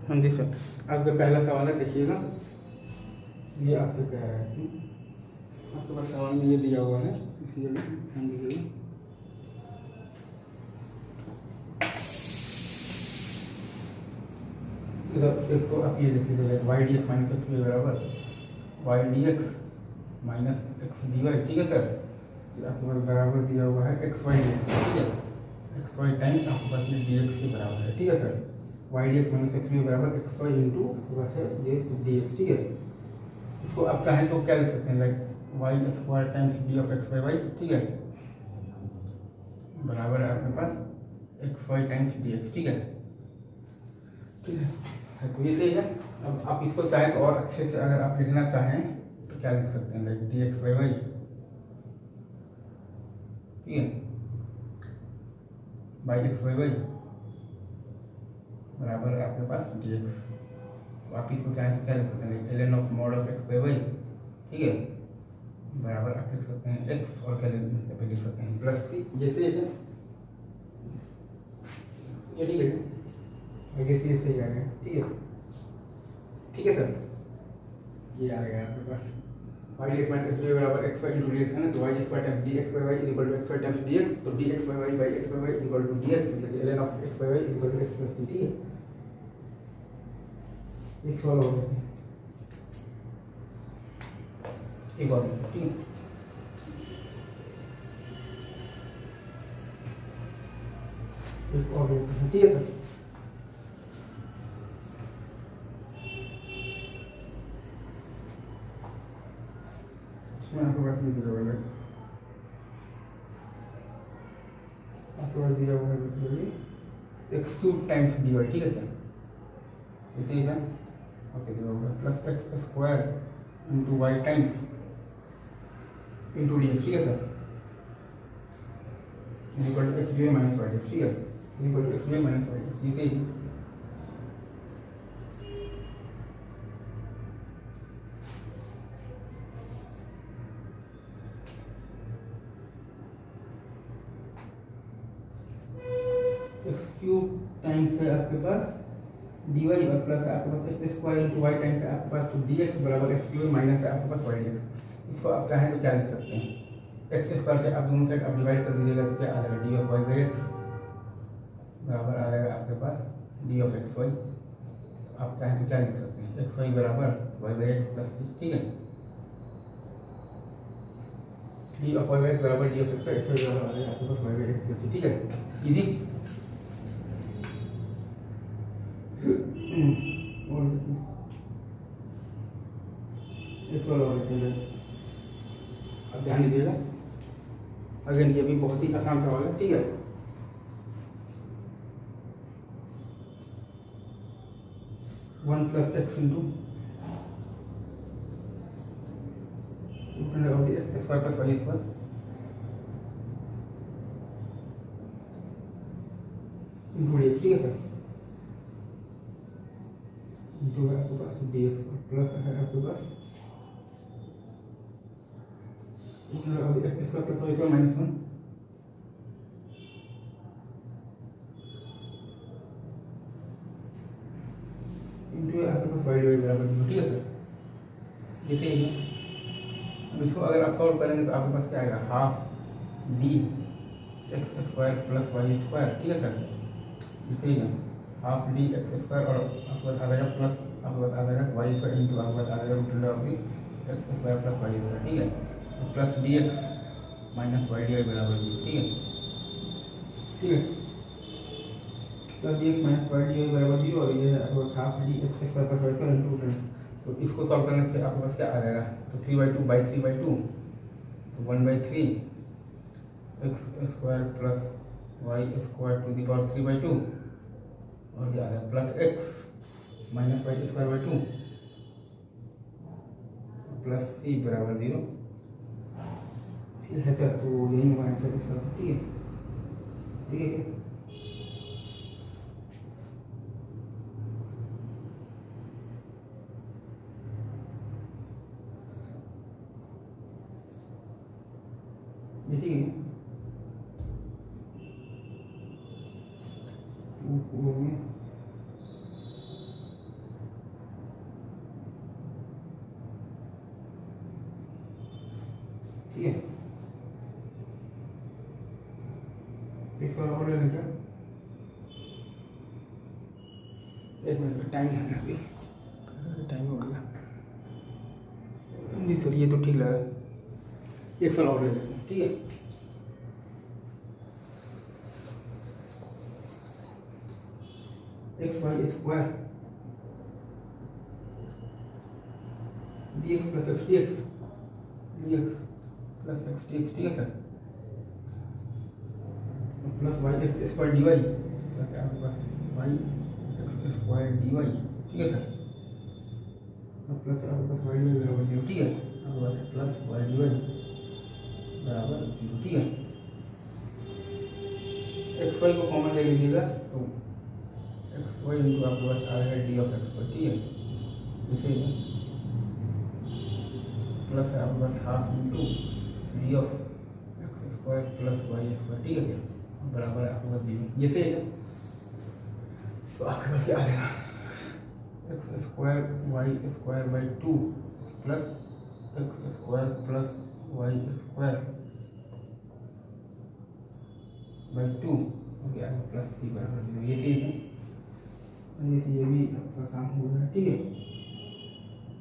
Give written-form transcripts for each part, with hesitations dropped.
हाँ जी सर, आपका पहला सवाल है, देखिएगा। ये आपसे कह रहा है कि आपके पास सवाल में ये दिया हुआ है, इसी ध्यान दीजिएगा। एक तो आप ये लिख लीजिएगा, y d x minus x y बराबर y d x minus x d y. ठीक है सर, ये आपके पास बराबर दिया हुआ है एक्स वाई डी एक्स। ठीक है, एक्स वाई टाइम्स आपके पास ये डी एक्स के बराबर है। ठीक है सर, y d x minus x y बराबर एक्स वाई इंटू आपके पास है ये डी एक्स। ठीक है, इसको आप चाहें तो क्या लिख सकते हैं, like y square times d of x y y. ठीक है, बराबर है आपके पास x y times d x. ठीक है, ठीक है, तो ये सही है। अब आप इसको चाहें तो और अच्छे से अगर आप लिखना चाहें तो क्या लिख सकते हैं, like d x y y. ठीक है, बाई एक्स वाई वाई बराबर है आपके पास डी एक्स। तो आप इसको चाहें तो क्या लिख सकते हैं, l n of mod of x y y. ठीक है, बराबर आप लिख सकते हैं एक्स और क्या लिख सकते हैं प्लस सी, जैसे ये ठीक है, आगे सी सही आ गया। ठीक है, ठीक है सर, ये आ गया आपके पास y d x minus x y बराबर x y into d x है ना, तो y square times d x y y is equal to x y times d x. तो d x y y by x y y is equal to d x, मतलब l n of x y y is equal to x plus c. ठीक है, एक सवाल और लेते हैं, एक और। ठीक है, एक और लेते हैं। ठीक है सर, इसमें आपके पास ये दिया हुआ है, आपके पास दिया हुआ है x cube times d y. ठीक है सर, इसे ही है ओके, दिया हुआ है plus x square into y times into d x. ठीक है sir, equal to x d y minus y d x. ठीक है, equal to x d y minus y d x, इसे ही एक्स क्यूब टाइम्स है आपके पास d y और प्लस आपके पास x square into y times है आपके पास तो डी एक्स बराबर एक्स क्यूब माइनस है आपके पास वाई डी एक्स। इसको आप चाहें तो क्या लिख सकते हैं, एक्स स्क्वायर से आप दोनों साइड आप डिवाइड कर दीजिएगा तो क्या आ जाएगा, d of y by x बराबर आ जाएगा आपके पास डी ऑफ एक्स वाई। आप चाहें तो क्या लिख सकते हैं, एक्स वाई बराबर y by x plus c. ठीक है, d of y by x बराबर d of x y, x y बराबर आ जाएगा आपके पास y by x plus c. ठीक है, इजी। और एक सवाल और लेते हैं, अब ध्यान दीजिएगा। अगेन ये भी बहुत ही आसान सवाल है। ठीक है, one plus x into x square plus y square into d x. ठीक है सर, इंटू है आपके पास डी एक्स प्लस है आपके पास x square plus y square minus one into आपके पास वाई डी बराबर जीरो। ठीक है सर, जैसे ही अब इसको अगर आप सॉल्व करेंगे तो आपके पास क्या आएगा, half d x square plus y square. ठीक है सर, जैसे ही हाफ डी एक्स स्क्वायर और आपके पास आ जाएगा प्लस आपके पास आ जाएगा वाई स्क्वायर इंटू आपके पास आ जाएगा root under of the x square plus y square. ठीक है, तो plus d x minus y d y बराबर जीरो। ठीक है, ठीक है, plus d x minus y d y बराबर जीरो और ये आपके पास half d x square plus y square into root. तो इसको सॉल्व करने से आपके पास क्या आ जाएगा, तो 3/2 बाई 3/2 तो 1/3 x square plus y square to the power 3/2 और क्या आ जाएगा plus x minus y square by 2 plus c बराबर जीरो। ठीक है सर, तो यही हमारा आंसर इसका। ठीक है, ठीक है, ठीक है, एक सवाल और ले लें क्या? एक मिनट का टाइम है अभी, टाइम हो गया जी सर, ये तो ठीक लग रहा है। एक सवाल और ले लेते हैं, ठीक है। X y square d x plus x d x plus x d x, ठीक है sir, plus y x square d y plus आपके पास y x square d y, ठीक है सर, प्लस आपके पास वाई डी वाई बराबर 0, ठीक है, आपके पास प्लस वाई डी वाई बराबर 0, ठीक है। एक्स वाई को कॉमन ले लीजिएगा तो एक्स वाई इंटू आपके पास आएगा डी ऑफ एक्स वाई, ठीक है, इसे प्लस है आपके पास half into d of x square plus y square, ठीक है, बराबर है आपके पास 0, जैसे तो आपके पास क्या आ जाएगा x square y square by 2 plus x square plus y square by 2 और क्या आएगा प्लस सी बराबर 0, ये चीज़ है, ये भी आपका काम हो गया, ठीक है,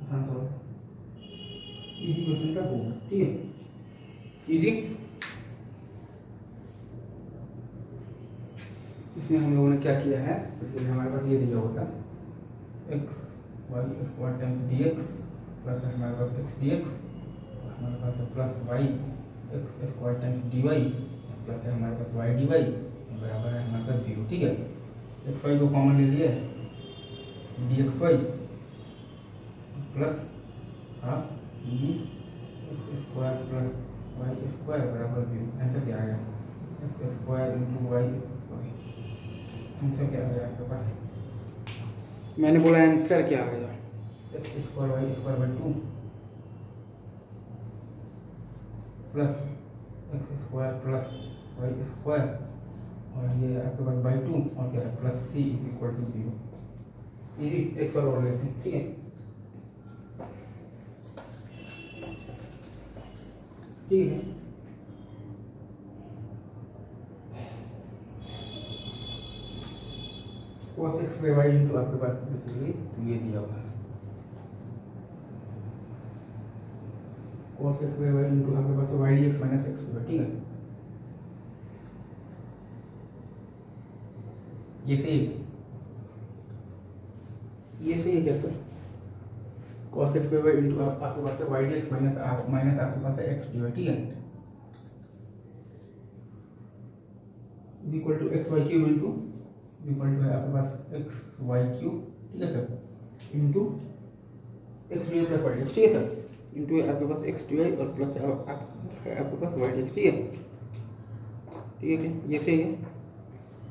आसान सवाल, इजी क्वेश्चन का होगा, ठीक है, इजी। इसमें हम लोगों ने क्या किया है, इसलिए हमारे पास ये दिया हुआ था x y square times d x plus हमारे पास एक्स डी एक्स, हमारे पास है plus y x square times d y plus है हमारे पास वाई डी वाई बराबर है हमारे पास 0, ठीक है। एक्स वाई को कॉमन ले लिया d x y plus half d x square plus y square बराबर 0, आंसर क्या आ गया x square into y square, answer क्या आ गया आपके पास, मैंने बोला आंसर क्या आ गया x square y square by 2 plus x square plus y square और ये आपके पास बाई 2 और क्या है plus c is equal to 0, easy. एक सवाल और लेते हैं, ठीक है, ठीक है, cos x by y into आपके पास बेसिकली तो ये दिया हुआ है cos x by y into आपके पास y dx माइनस एक्स होगा, ठीक है, ये सही है क्या sir, cos x by y into आपके पास है y dx माइनस आपके पास है x dy, ठीक है, is equal to x y cube into equal to है आपके पास एक्स वाई क्यूब, ठीक है sir, into x d plus y d, ठीक है सर, इंटू आपके पास एक्स डी वाई और प्लस आपके पास वाई डी, ठीक है, ठीक है, ये सही है,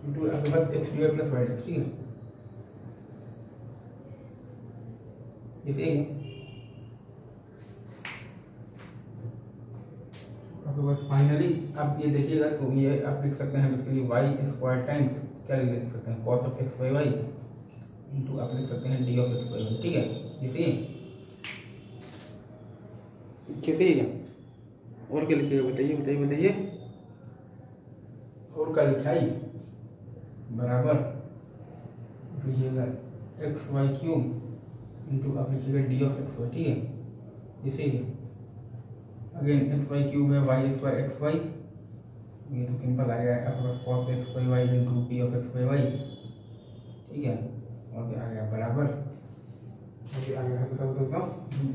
इंटू आपके पास x d y plus y d, ठीक है, ये सही है, आपके पास फाइनली आप ये देखिएगा तो ये आप लिख सकते हैं इसके लिए वाई स्क्वायर टाइम्स क्या लिख सकते हैं cos of x by y into आप लिख सकते हैं d of x by y, ठीक है, ये सही है, कैसे है और क्या लिखिएगा बताइए और क्या लिखाई बराबर लिखिएगा एक्स वाई क्यूब इंटू आप लिखिएगा डी ऑफ एक्स वाई, ठीक है, ये सही है, अगेन एक्स वाई क्यूब है वाई स्क्वायर एक्स वाई, ये तो सिंपल आ गया है आपके पास cos x by y into d of x by y, ठीक है, और क्या आ गया बराबर, ओके आ गया बताओ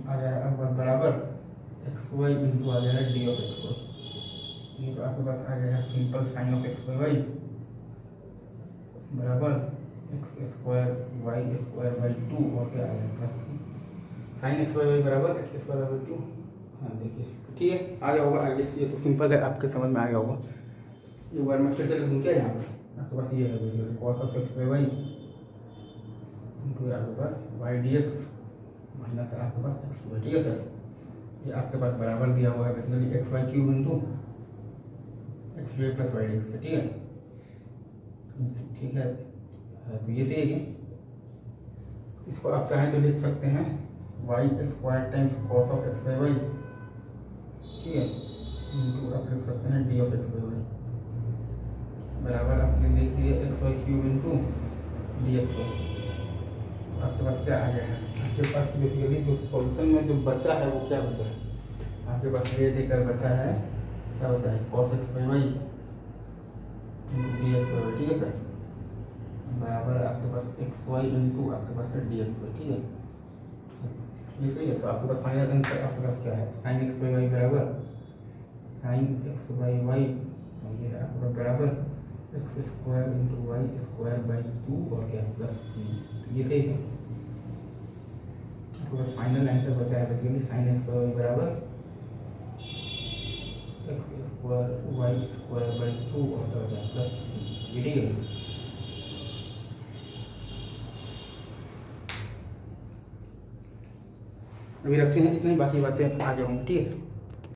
आ गया आपका बराबर एक्स वाई इंटू आ गया है डी ऑफ एक्स वाई, ये तो आपके पास आ गया है simple sine of x by y बराबर x square y square by 2 और क्या आ गया plus sine x by y बराबर एक्स स्क्वायर बाई 2, हाँ देखिए ठीक है आ गया होगा आगे, ये तो सिंपल है आपके समझ में आ गया होगा, एक बार मैं फिर से लिख दूँ क्या यहाँ पर आपके पास ये है basically cos of x by y into आपके पास वाई डी एक्स माइनस आपके पास एक्स वाई, ठीक है सर, ये आपके पास बराबर दिया हुआ है basically x y cube into x y plus y d x, ठीक है, तो ये सही है, इसको आप चाहें तो लिख सकते हैं y square times cos of x by y, ठीक है, इंटू आप लिख सकते हैं d of x by y, बराबर आपने लिख लिया x y cube into d x y. आपके पास क्या आ गया है, आपके पास बेसिकली जो सॉल्यूशन में जो बचा है वो क्या बचा है, आपके पास ये देकर बचा है, क्या बचा है, cos x by y into d x y. ठीक है सर, बराबर आपके पास एक्स वाई इंटू आपके पास है डी एक्स वाई। ठीक है, ये सही है। तो आपके पास फाइनल आंसर आपके पास क्या है, साइन एक्स बाई वाई बराबर साइन एक्स बाई वाई, ये है आपका बराबर x square into y square by 2 और क्या प्लस 3। तो ये सही है। आपके पास फाइनल आंसर बचा है basically sine x by y बराबर x square y square by 2 और क्या बचा प्लस 3। ठीक है, अभी रखते हैं इतनी, बाकी बातें आगे होंगी। ठीक है सर।